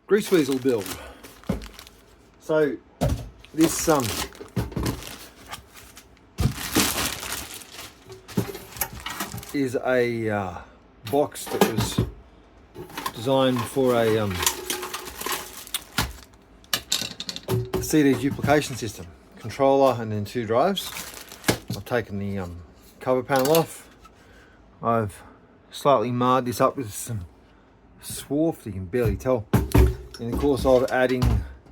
Greaseweazle build. So this is a box that was designed for a CD duplication system, controller and then 2 drives. I've taken the cover panel off. I've slightly marred this up with some swarf, you can barely tell, in the course of adding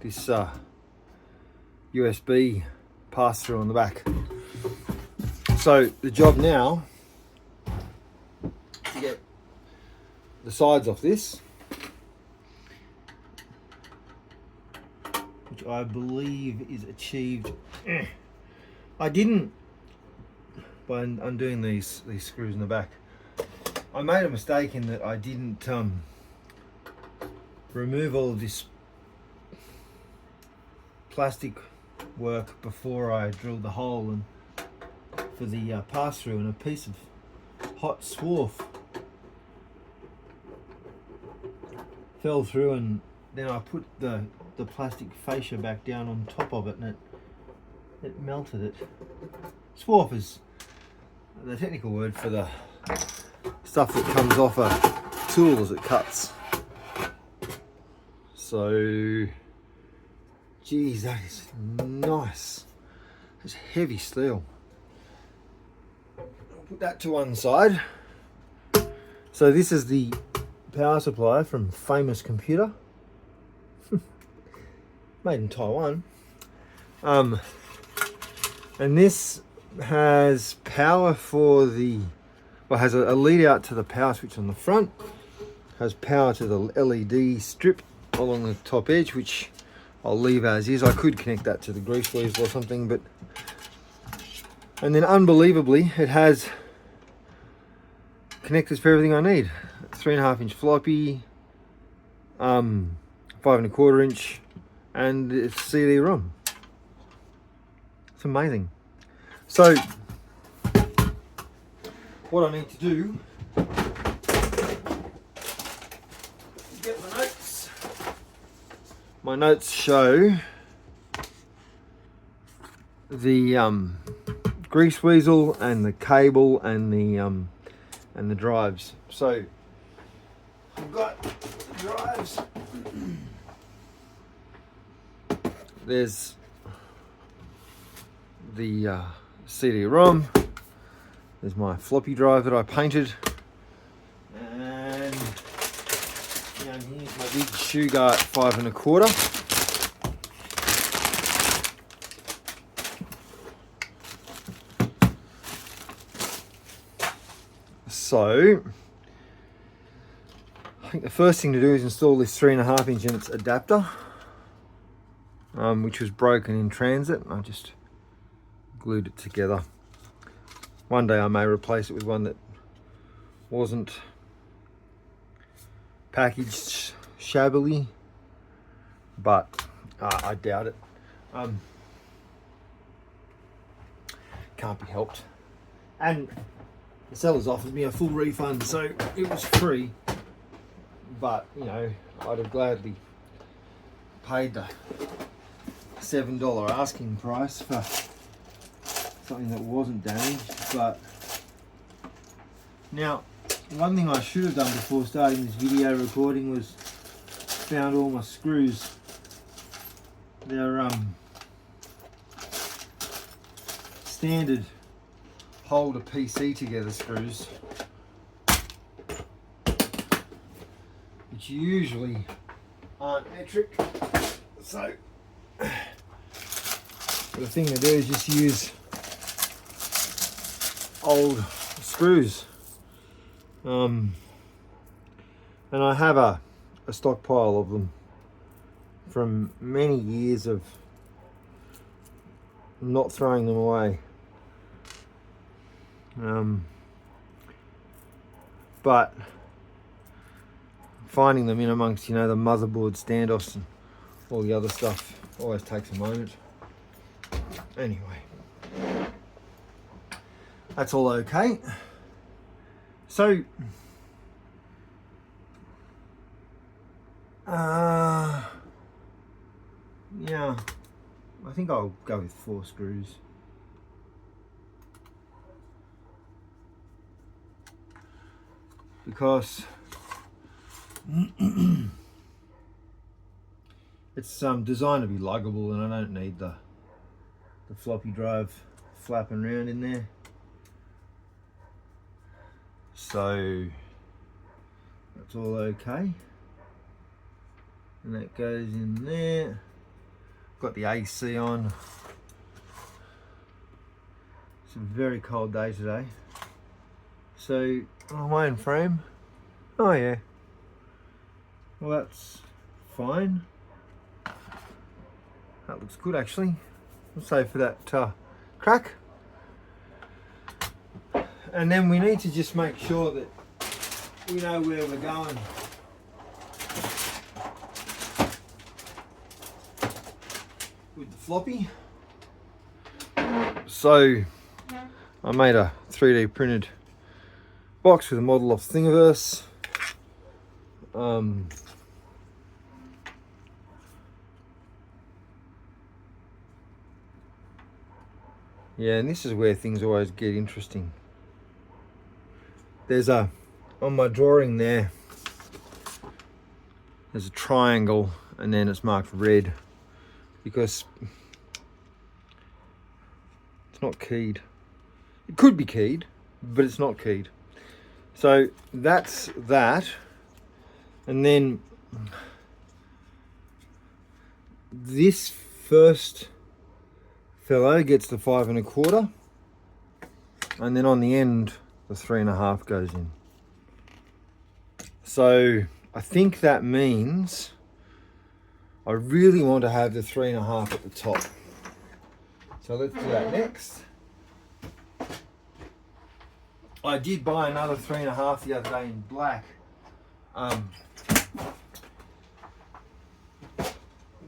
this USB pass-through on the back. So the job now to get the sides off this, which I believe is achieved. I didn't, by undoing these screws in the back, I made a mistake in that I didn't remove all of this plastic work before I drilled the hole and for the pass-through, and a piece of hot swarf fell through, and then I put the plastic fascia back down on top of it, and it melted it. Swarf is the technical word for the stuff that comes off a tool as it cuts. So, geez, that is nice. It's heavy steel. I'll put that to one side. So this is the power supply from Famous Computer. Made in Taiwan. And this has power for the, well, has a lead out to the power switch on the front, has power to the LED strip along the top edge, which I'll leave as is. I could connect that to the Greaseweazle or something, but, and then unbelievably it has connectors for everything I need. 3.5 inch floppy, 5.25 inch, and it's CD-ROM. It's amazing. So what I need to do is get my notes. My notes show the Greaseweazle and the cable and the drives. So I've got the drives. There's the CD-ROM. There's my floppy drive that I painted, and down here's my big Shugart 5.25. So I think the first thing to do is install this 3.5 inch in its adapter, which was broken in transit, and I just glued it together. One day I may replace it with one that wasn't packaged shabbily, but I doubt it. Can't be helped. And the sellers offered me a full refund, so it was free, but you know, I'd have gladly paid the $7 asking price for something that wasn't damaged. But now, one thing I should have done before starting this video recording was found all my screws. They're standard hold a PC together screws, which usually aren't metric. So the thing to do is just use old screws, and I have a stockpile of them from many years of not throwing them away, but finding them in amongst, you know, the motherboard standoffs and all the other stuff always takes a moment. Anyway, that's all okay. So Now, I think I'll go with 4 screws. Because it's designed to be luggable, and I don't need the floppy drive flapping around in there. So that's all okay. And that goes in there. Got the AC on. It's a very cold day today. So, my own frame. Oh yeah. Well, that's fine. That looks good actually. Let's say for that crack. And then we need to just make sure that we know where we're going. With the floppy. So I made a 3D printed box with a model of Thingiverse. Yeah, and this is where things always get interesting. There's on my drawing there's a triangle, and then it's marked red because it's not keyed. It could be keyed, but it's not keyed. So that's that. And then this first fellow gets the 5 1/4, and then on the end the 3 1/2 goes in. So I think that means I really want to have the 3 1/2 at the top. So let's do that next. I did buy another 3 1/2 the other day in black,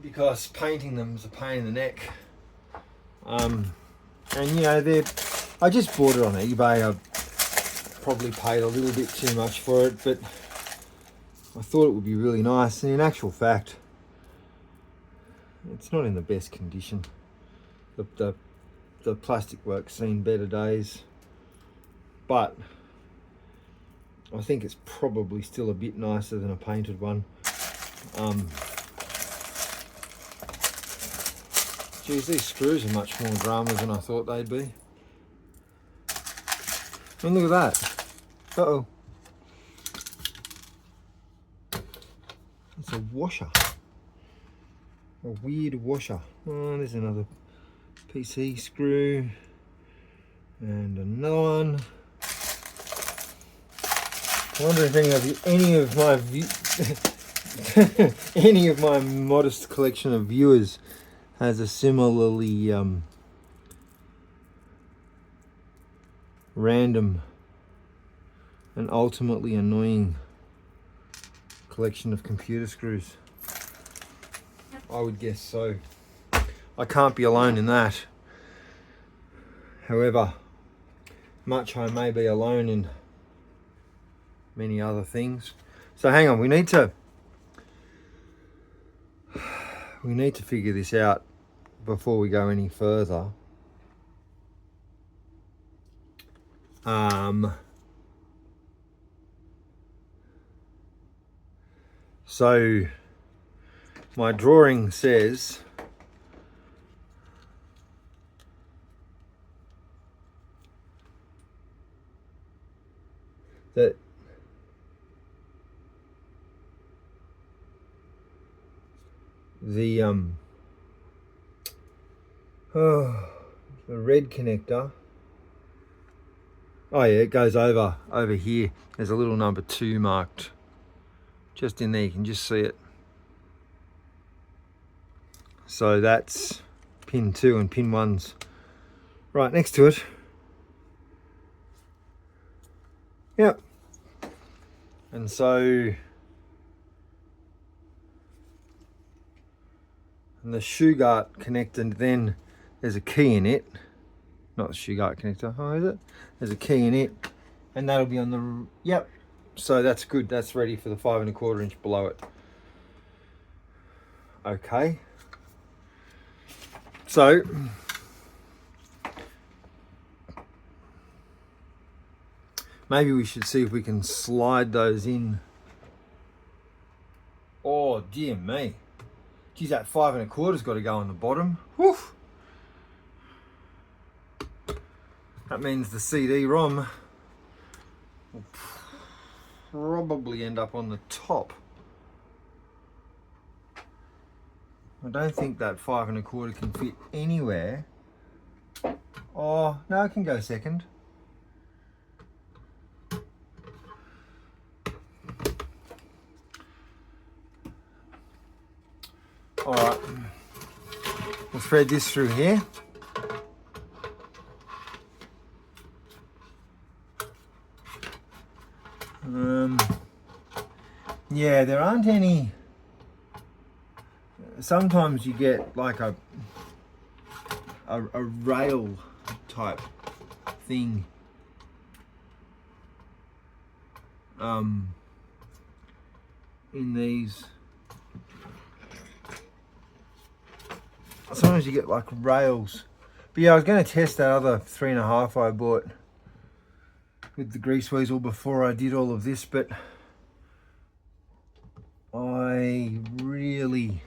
because painting them is a pain in the neck. And you know, I just bought it on eBay. I probably paid a little bit too much for it, but I thought it would be really nice. And in actual fact, it's not in the best condition. The plastic work's seen better days, but I think it's probably still a bit nicer than a painted one. Geez, these screws are much more drama than I thought they'd be. And look at that. Uh-oh. It's a washer. A weird washer. Oh, there's another PC screw. And another one. I wonder if any of my modest collection of viewers has a similarly random and ultimately annoying collection of computer screws. I would guess so. I can't be alone in that. However much I may be alone in many other things. So hang on, we need to figure this out before we go any further. So my drawing says that the red connector, oh yeah, it goes over here. There's a little number 2 marked just in there, you can just see it. So that's pin 2 and pin 1's right next to it. Yep. And so the shoe guard connector, then there's a key in it. Not the shoe guard connector, oh is it? There's a key in it, and that'll be on the, yep. So that's good, that's ready for the 5 1/4 inch below it. Okay. So maybe we should see if we can slide those in. Oh dear me. Geez, that 5 1/4's got to go on the bottom. Whew. That means the CD-ROM will probably end up on the top. I don't think that 5 1/4 can fit anywhere. Oh, no, it can go second. All right, we'll thread this through here. Yeah, there aren't any. Sometimes you get like a rail type thing. In these. Sometimes you get like rails. But yeah, I was going to test that other 3 1/2 I bought with the Greaseweazle before I did all of this, but I really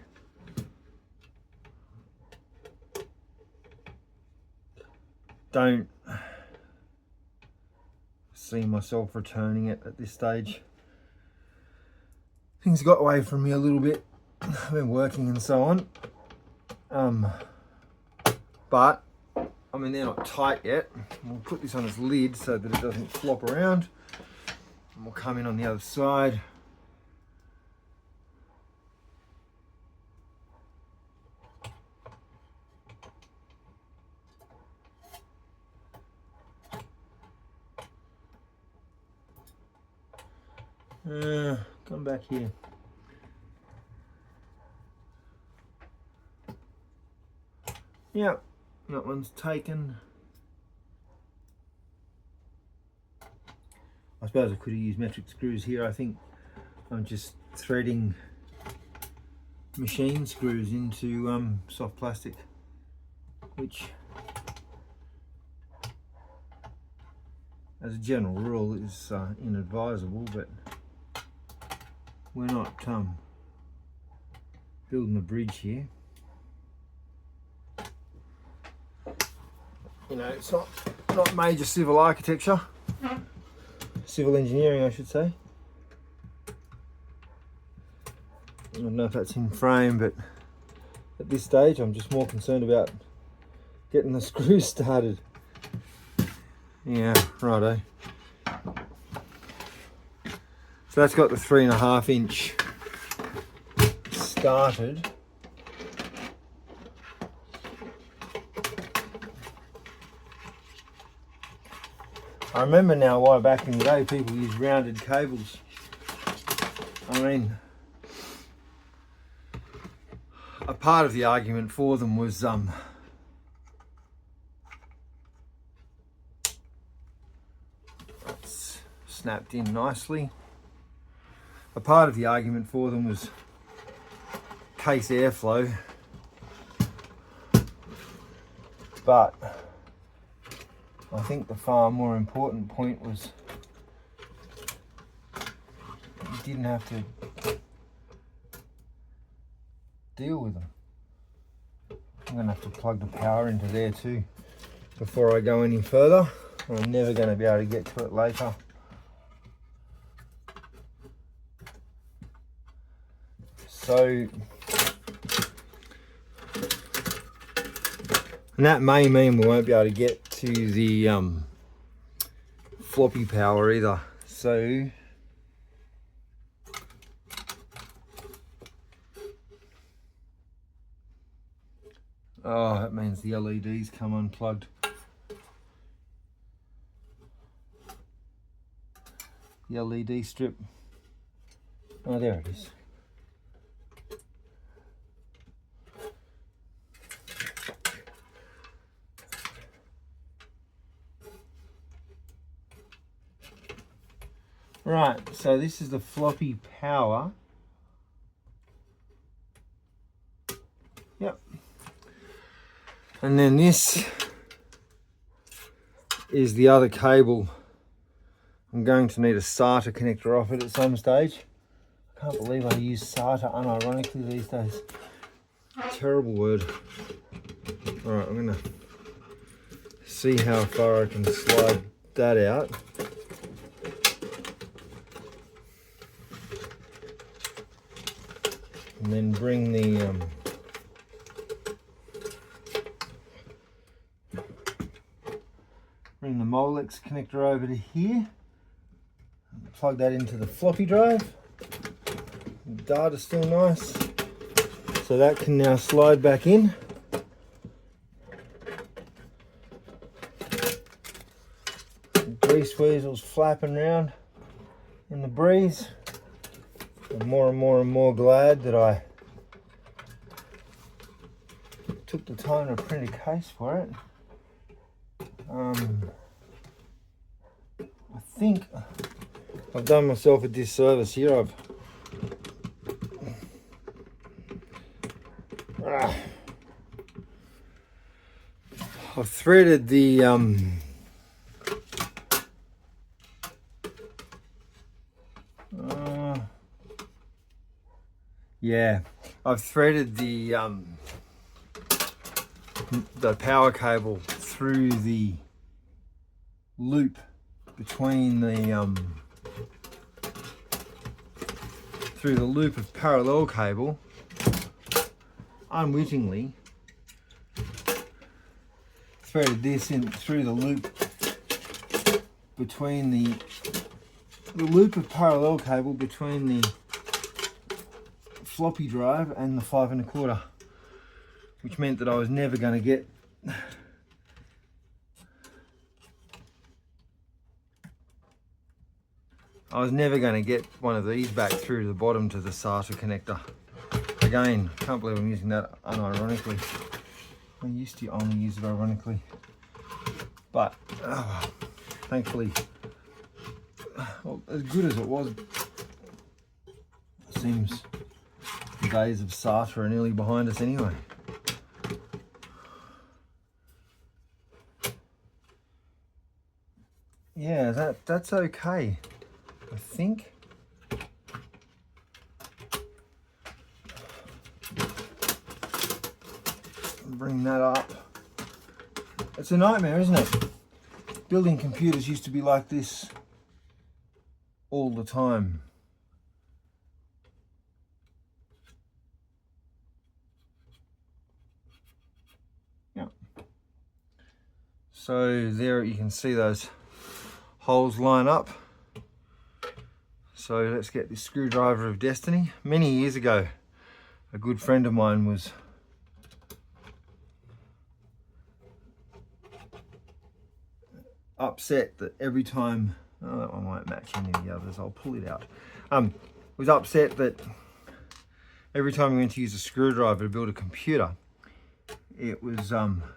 don't see myself returning it at this stage. Things got away from me a little bit. I've been working and so on. But I mean, they're not tight yet. We'll put this on its lid so that it doesn't flop around. And we'll come in on the other side. Come back here. Yep, that one's taken. I suppose I could have used metric screws here. I think I'm just threading machine screws into soft plastic, which as a general rule is inadvisable, but we're not building a bridge here. You know, it's not major civil architecture, civil engineering I should say. I don't know if that's in frame, but at this stage I'm just more concerned about getting the screws started. Yeah, righto. So that's got the 3 1/2 inch started. I remember now why back in the day people used rounded cables. I mean, a part of the argument for them was that's snapped in nicely. A part of the argument for them was case airflow, but I think the far more important point was you didn't have to deal with them. I'm going to have to plug the power into there too before I go any further. I'm never going to be able to get to it later. So, and that may mean we won't be able to get to the floppy power either. So oh, that means the LEDs come unplugged. The LED strip. Oh, there it is. Right, so this is the floppy power. Yep. And then this is the other cable. I'm going to need a SATA connector off it at some stage. I can't believe I use SATA unironically these days. Terrible word. All right, I'm gonna see how far I can slide that out. And then bring the Molex connector over to here. Plug that into the floppy drive. The data's still nice. So that can now slide back in. Greaseweazle's flapping around in the breeze. I'm more and more glad that I took the time to print a case for it. I think I've done myself a disservice here. I've threaded the I've threaded the power cable through the loop between the through the loop of parallel cable, unwittingly threaded this in through the loop between the loop of parallel cable between the floppy drive and the 5 1/4, which meant that I was never going to get one of these back through the bottom to the SATA connector. Again, can't believe I'm using that unironically. I used to only use it ironically, but thankfully, well, as good as it was, it seems the days of SATA are nearly behind us anyway. Yeah, that's okay, I think. Bring that up. It's a nightmare, isn't it? Building computers used to be like this all the time. Yeah. So there you can see those holes line up. So let's get this screwdriver of destiny. Many years ago, a good friend of mine was upset that every time, oh, that one won't match any of the others, I'll pull it out. Was upset that every time we went to use a screwdriver to build a computer, it was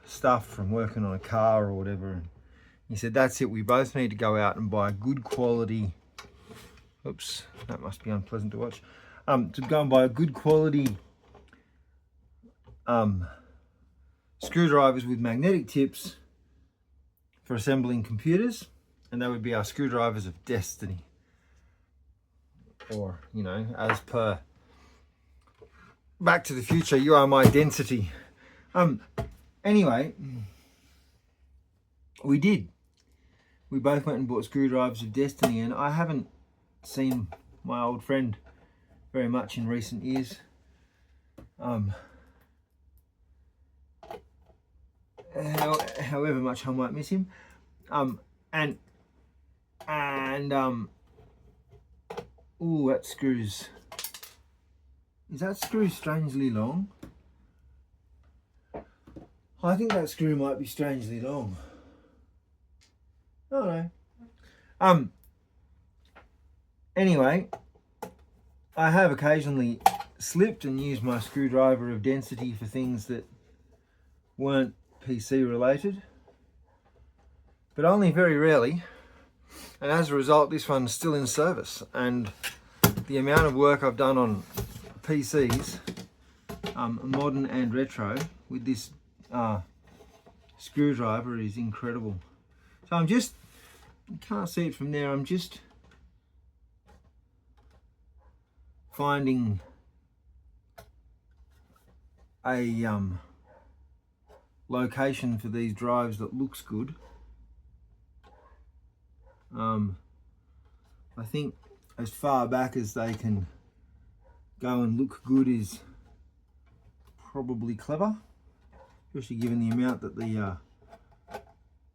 stuff from working on a car or whatever. And he said, that's it, we both need to go out and buy good quality, oops, that must be unpleasant to watch, to go and buy a good quality screwdrivers with magnetic tips for assembling computers, and that would be our screwdrivers of destiny. Or, you know, as per Back to the Future, you are my density. Anyway, we did. We both went and bought screwdrivers of destiny, and I haven't seen my old friend very much in recent years. However much I might miss him. Ooh, that screw's, is that screw strangely long? I think that screw might be strangely long. I don't know. Anyway, I have occasionally slipped and used my screwdriver of density for things that weren't PC related, but only very rarely, and as a result this one's still in service. And the amount of work I've done on PCs, modern and retro, with this screwdriver is incredible. So I'm just, you can't see it from there, I'm just finding a location for these drives that looks good. I think as far back as they can go and look good is probably clever, especially given the amount that the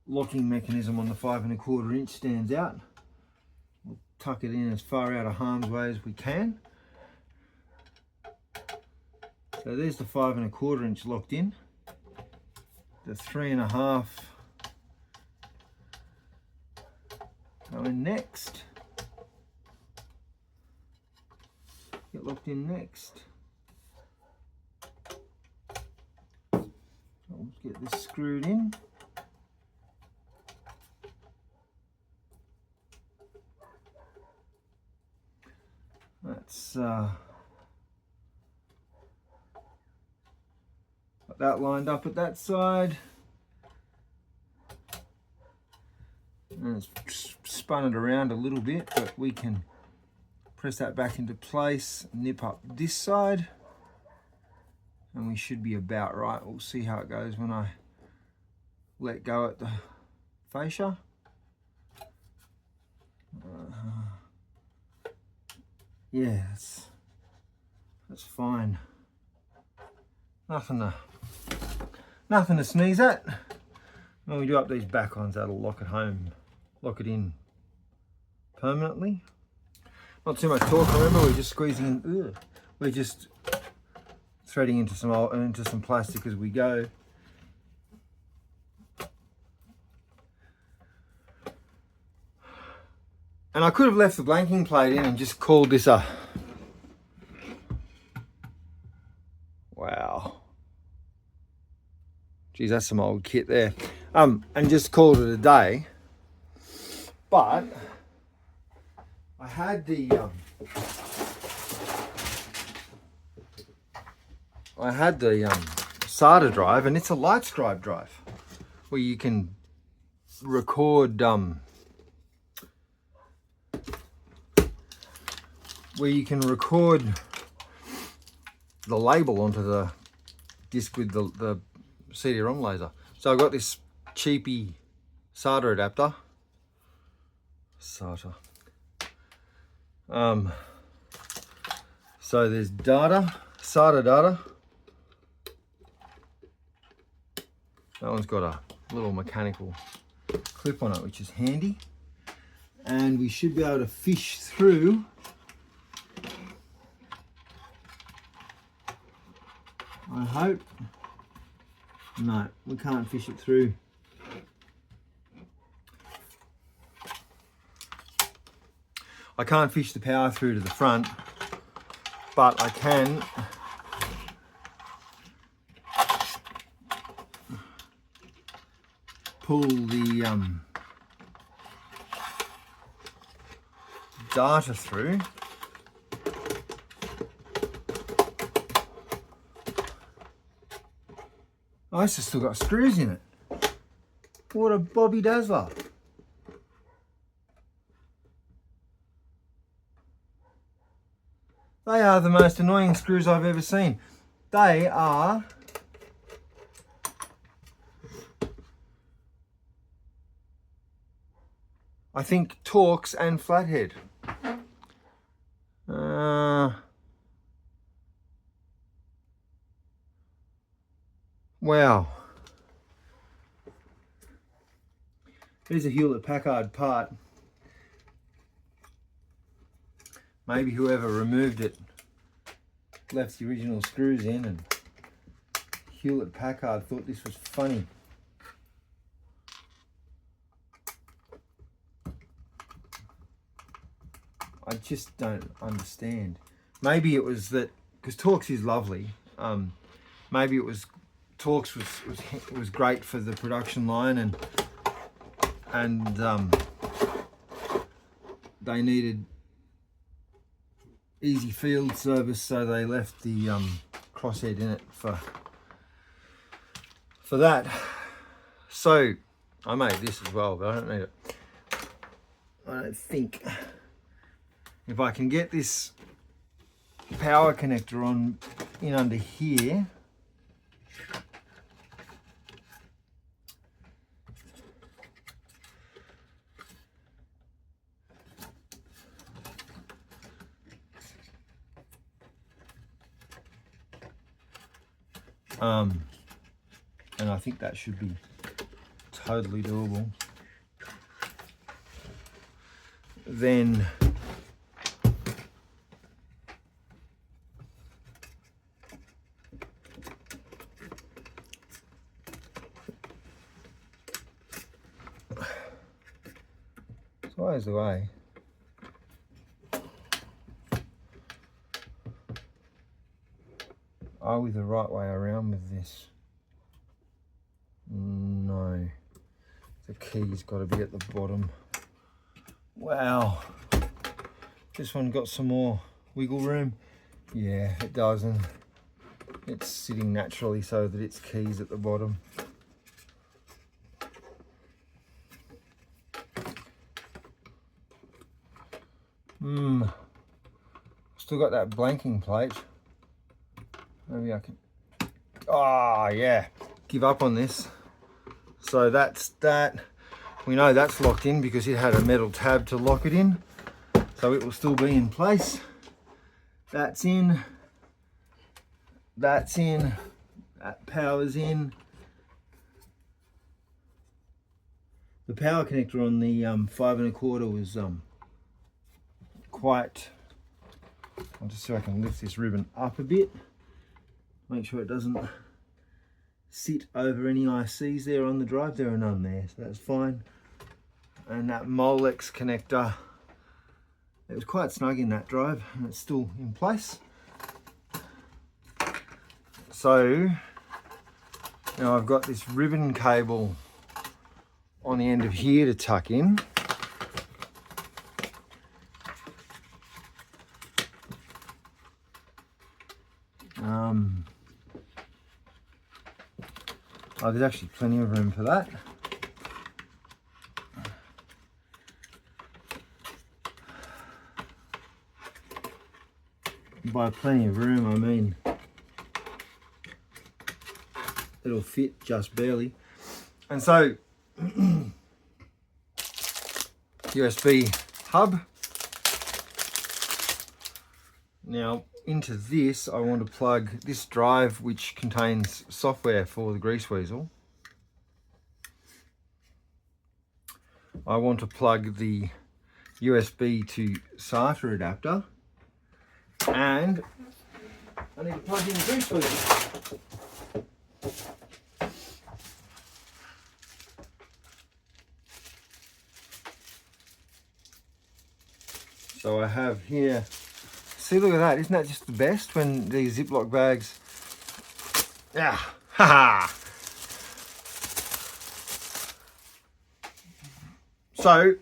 locking mechanism on the 5 1/4 inch stands out. We'll tuck it in as far out of harm's way as we can. So there's the 5 1/4 inch locked in. The 3 1/2 go in next. Get locked in next. Let's get this screwed in. That's got that lined up at that side. And it's spun it around a little bit, but we can press that back into place, nip up this side, and we should be about right. We'll see how it goes when I let go at the fascia. Yeah, that's fine. Nothing to sneeze at. When we do up these back ons, that'll lock it in permanently. Not too much torque, remember, we're just squeezing in, we're just threading into some plastic as we go. And I could have left the blanking plate in and just called this a, wow. Geez, that's some old kit there. And just called it a day. But I had the SATA drive, and it's a light scribe drive where you can record the label onto the disc with the CD-ROM laser. So I got this cheapy SATA adapter. SATA. So there's data, SATA data. That one's got a little mechanical clip on it, which is handy. And we should be able to fish through I hope. No, we can't fish it through. I can't fish the power through to the front, but I can pull the data through. Oh, it's still got screws in it. What a Bobby Dazzler. They are the most annoying screws I've ever seen. They are I think Torx and flathead. Wow. There's a Hewlett-Packard part. Maybe whoever removed it left the original screws in, and Hewlett-Packard thought this was funny. I just don't understand. Maybe it was that, because Torx is lovely, maybe it was Torx was great for the production line, and they needed easy field service, so they left the crosshead in it for that. So I made this as well, but I don't need it. I don't think. If I can get this power connector on in under here, and I think that should be totally doable. Then it's always the way. Are we the right way around with this? No. The key's got to be at the bottom. Wow. This one got some more wiggle room. Yeah, it doesn't. It's sitting naturally so that its key's at the bottom. Still got that blanking plate. Maybe I can, oh yeah, give up on this. So that's that. We know that's locked in because it had a metal tab to lock it in. So it will still be in place. That's in. That's in. That power's in. The power connector on the 5 1/4 was quite, I'll just see if I can lift this ribbon up a bit. Make sure it doesn't sit over any ICs there on the drive. There are none there, so that's fine. And that Molex connector, it was quite snug in that drive and it's still in place. So now I've got this ribbon cable on the end of here to tuck in. Oh, there's actually plenty of room for that. By plenty of room, I mean it'll fit just barely. And so USB hub. Now into this I want to plug this drive which contains software for the Greaseweazle. I want to plug the USB to SATA adapter, and I need to plug in the Greaseweazle. So I have here, see, look at that, isn't that just the best when these Ziploc bags, yeah, haha. So,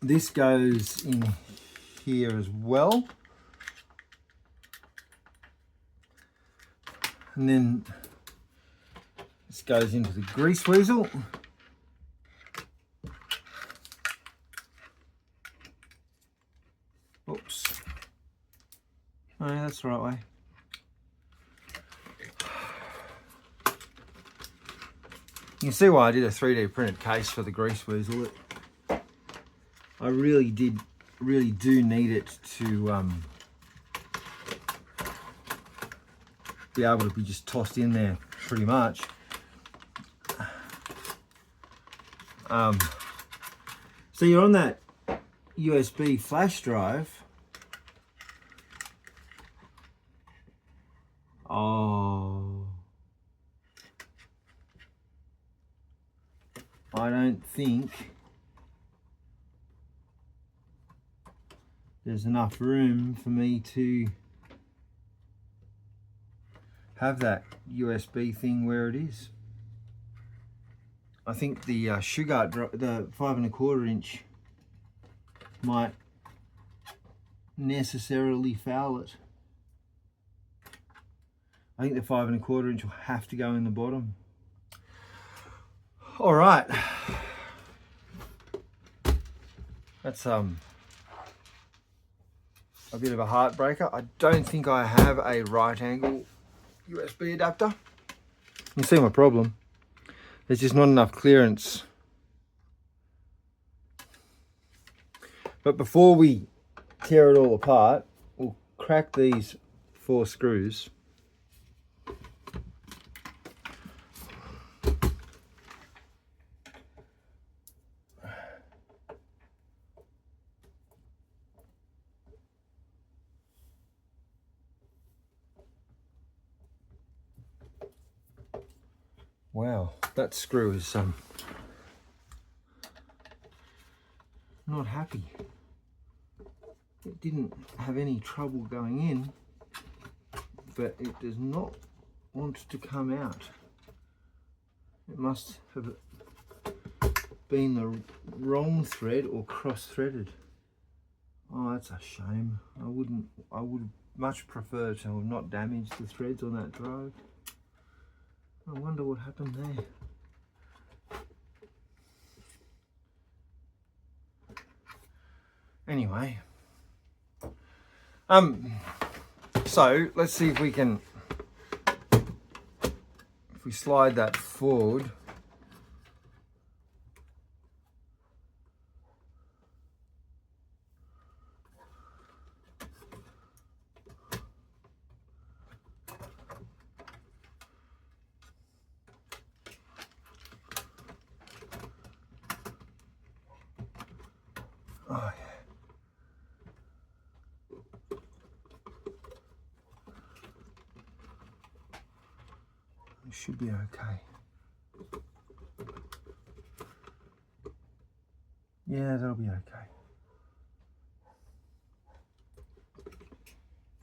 this goes in here as well. And then this goes into the Greaseweazle. Oops. Oh, yeah, that's the right way. You can see why I did a 3D printed case for the Greaseweazle. I really do need it to be able to be just tossed in there pretty much. So you're on that USB flash drive. Oh, I don't think there's enough room for me to have that USB thing where it is. I think the Shugart, the 5 1/4 inch might necessarily foul it. I think the 5 1/4 inch will have to go in the bottom. All right. That's a bit of a heartbreaker. I don't think I have a right angle USB adapter. You see my problem. There's just not enough clearance. But before we tear it all apart, we'll crack these 4 screws. Wow, that screw is not happy. It didn't have any trouble going in, but it does not want to come out. It must have been the wrong thread or cross-threaded. Oh, that's a shame. I would much prefer to have not damaged the threads on that drive. I wonder what happened there. Anyway, so let's see if we can, if we slide that forward. Oh, yeah. It should be okay. Yeah, that'll be okay.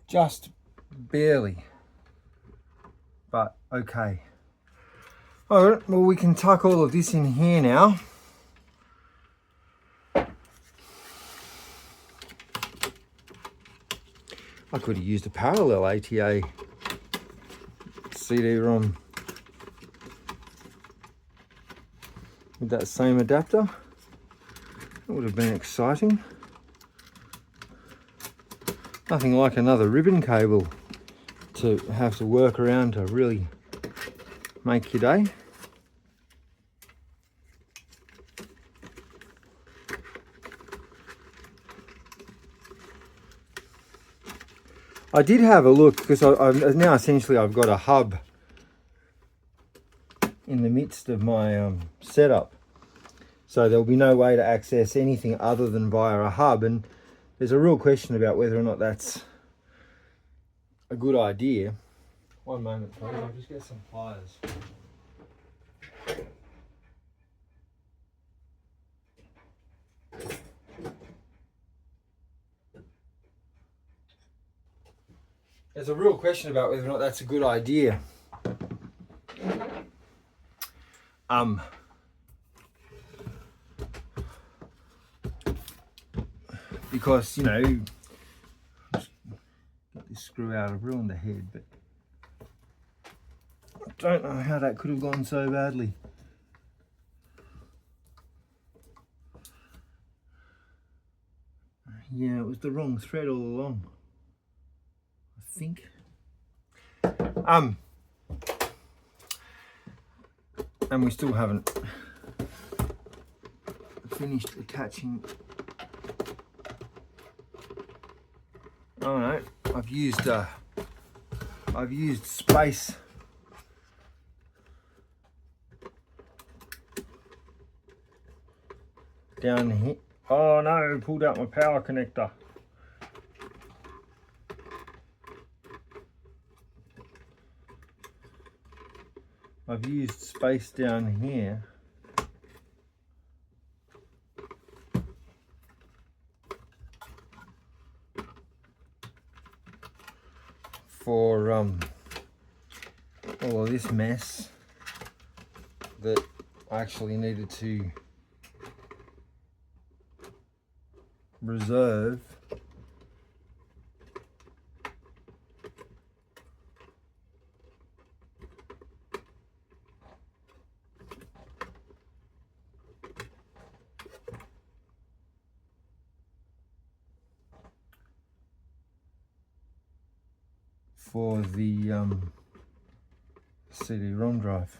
Just barely, but okay. All right, well, we can tuck all of this in here now. I could have used a parallel ATA CD-ROM with that same adapter. That would have been exciting. Nothing like another ribbon cable to have to work around to really make your day. I did have a look because now essentially I've got a hub in the midst of my setup, so there'll be no way to access anything other than via a hub, and there's a real question about whether or not that's a good idea. One moment please, I'll just get some pliers. There's a real question about whether or not that's a good idea. Because, you know, just get this screw out, I've ruined the head, but I don't know how that could have gone so badly. Yeah, it was the wrong thread all along, I think. And we still haven't finished attaching. Oh no, I've used space down here. Oh no, pulled out my power connector. I've used space down here for all of this mess that I actually needed to reserve for the CD-ROM drive.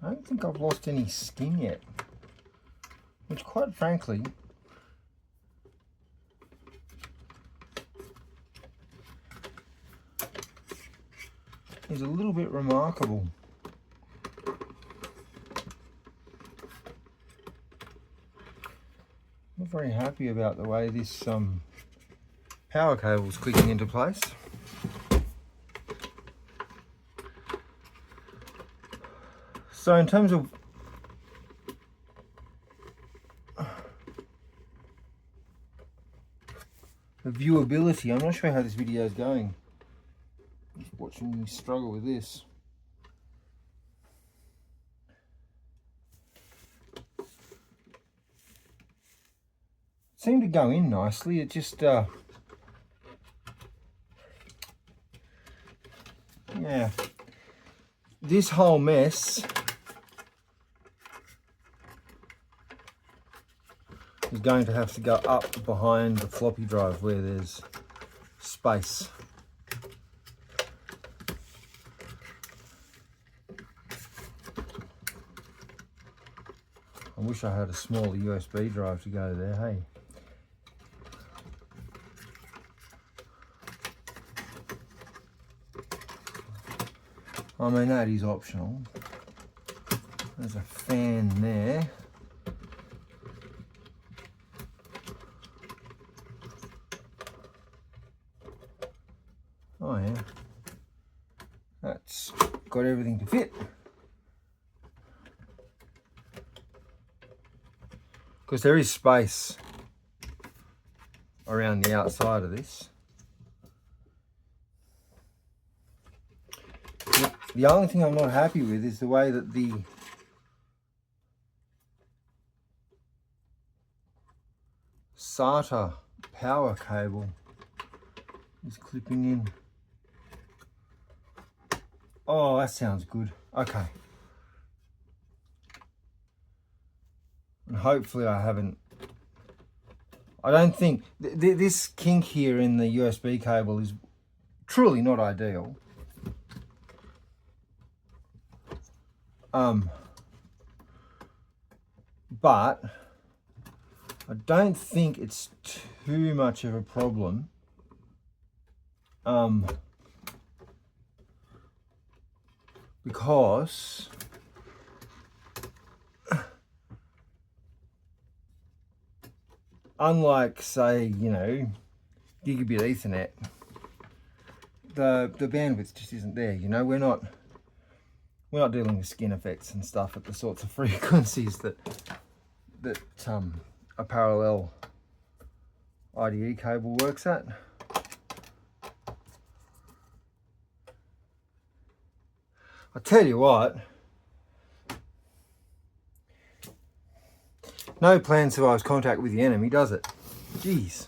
I don't think I've lost any skin yet, which quite frankly is a little bit remarkable. I'm not very happy about the way this power cable is clicking into place. So in terms of the viewability, I'm not sure how this video is going. Just watching me struggle with this. It seemed to go in nicely. It just yeah, this whole mess is going to have to go up behind the floppy drive where there's space. I wish I had a smaller USB drive to go there, hey? I mean, that is optional. There's a fan there. Oh yeah, that's got everything to fit. Because there is space around the outside of this. The only thing I'm not happy with is the way that the SATA power cable is clipping in. Oh, that sounds good. Okay. And hopefully I don't think this kink here in the USB cable is truly not ideal. But I don't think it's too much of a problem. Because unlike, say, you know, gigabit Ethernet, the bandwidth just isn't there. You know, we're not dealing with skin effects and stuff at the sorts of frequencies that a parallel IDE cable works at. I tell you what, no plan survives contact with the enemy, does it? Jeez.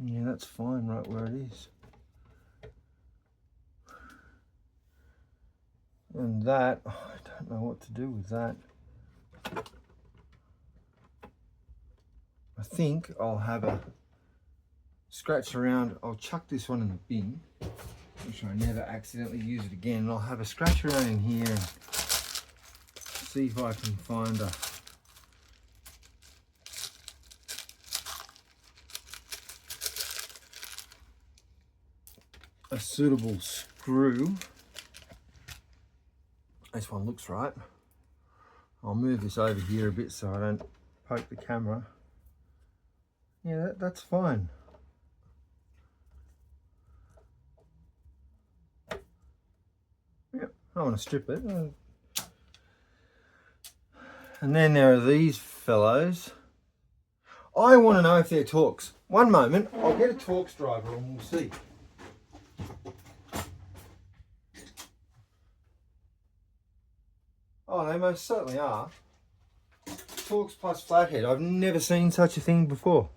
Yeah, that's fine right where it is. And that, oh, I don't know what to do with that. I think I'll have a scratch around. I'll chuck this one in the bin, make sure I never accidentally use it again. And I'll have a scratch around in here and see if I can find a suitable screw. This one looks right. I'll move this over here a bit so I don't poke the camera. Yeah, that's fine. Yep, I want to strip it. And then there are these fellows. I want to know if they're Torx. One moment, I'll get a Torx driver and we'll see. Oh, they most certainly are. Torx Plus flathead. I've never seen such a thing before.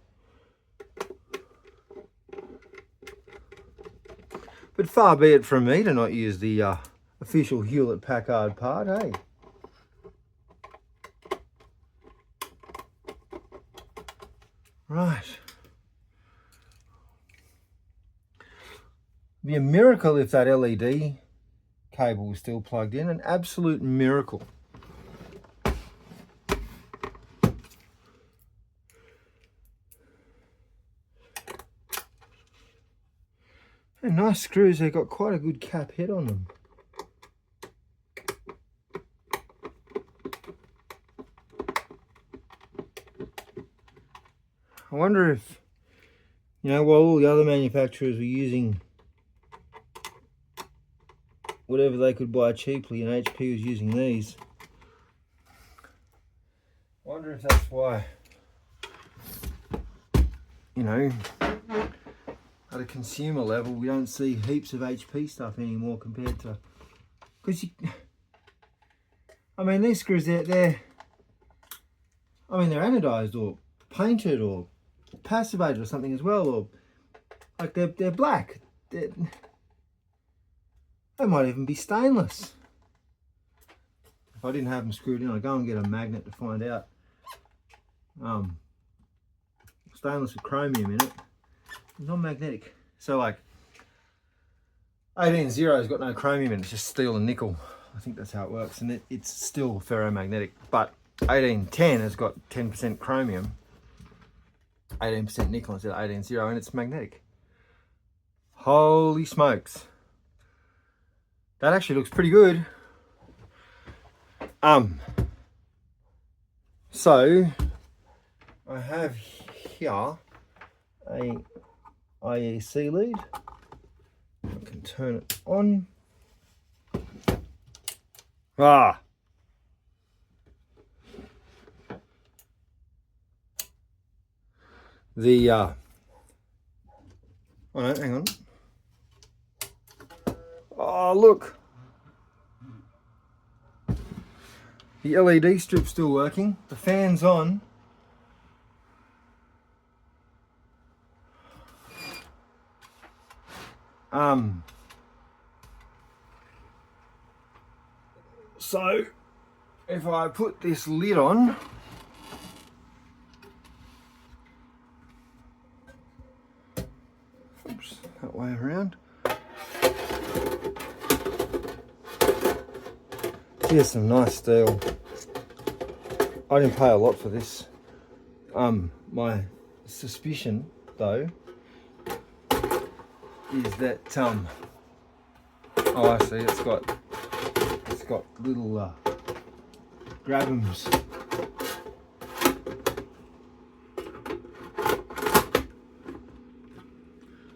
But far be it from me to not use the official Hewlett-Packard part, hey? Right. It'd be a miracle if that LED cable was still plugged in. An absolute miracle. And nice screws, they've got quite a good cap head on them. I wonder if, you know, while all the other manufacturers were using whatever they could buy cheaply and HP was using these, I wonder if that's why, you know, at a consumer level, we don't see heaps of HP stuff anymore compared to, because I mean, these screws, they're anodized or painted or passivated or something as well, or like they're black. They might even be stainless. If I didn't have them screwed in, I'd go and get a magnet to find out. Stainless with chromium in it. Non-magnetic. So like 18.0's got no chromium in it, it's just steel and nickel. I think that's how it works, and it's still ferromagnetic. But 1810 has got 10% chromium, 18% nickel instead of 18.0, and it's magnetic. Holy smokes. That actually looks pretty good. So I have here a IEC lead. I can turn it on. Oh no, hang on. Oh, look. The LED strip's still working. The fan's on. So if I put this lid on, oops, that way around. Here's some nice steel. I didn't pay a lot for this. My suspicion though is that oh, I see, it's got little grabums.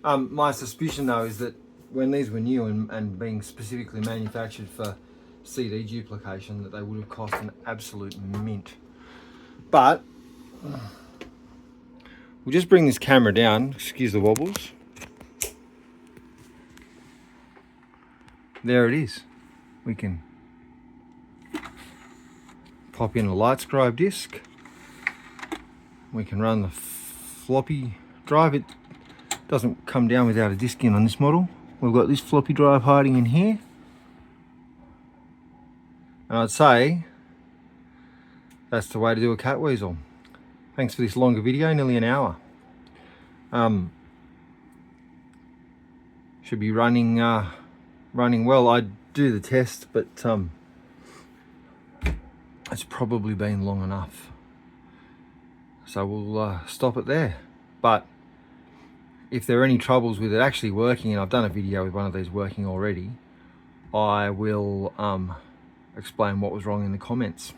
My suspicion though is that when these were new and being specifically manufactured for CD duplication, that they would have cost an absolute mint. But we'll just bring this camera down, excuse the wobbles. There it is. We can pop in a light scribe disc. We can run the floppy drive. It doesn't come down without a disc in on this model. We've got this floppy drive hiding in here. And I'd say that's the way to do a cat weasel. Thanks for this longer video, nearly an hour. Should be running well. I'd do the test, but it's probably been long enough. So we'll stop it there. But if there are any troubles with it actually working, and I've done a video with one of these working already, I will explain what was wrong in the comments.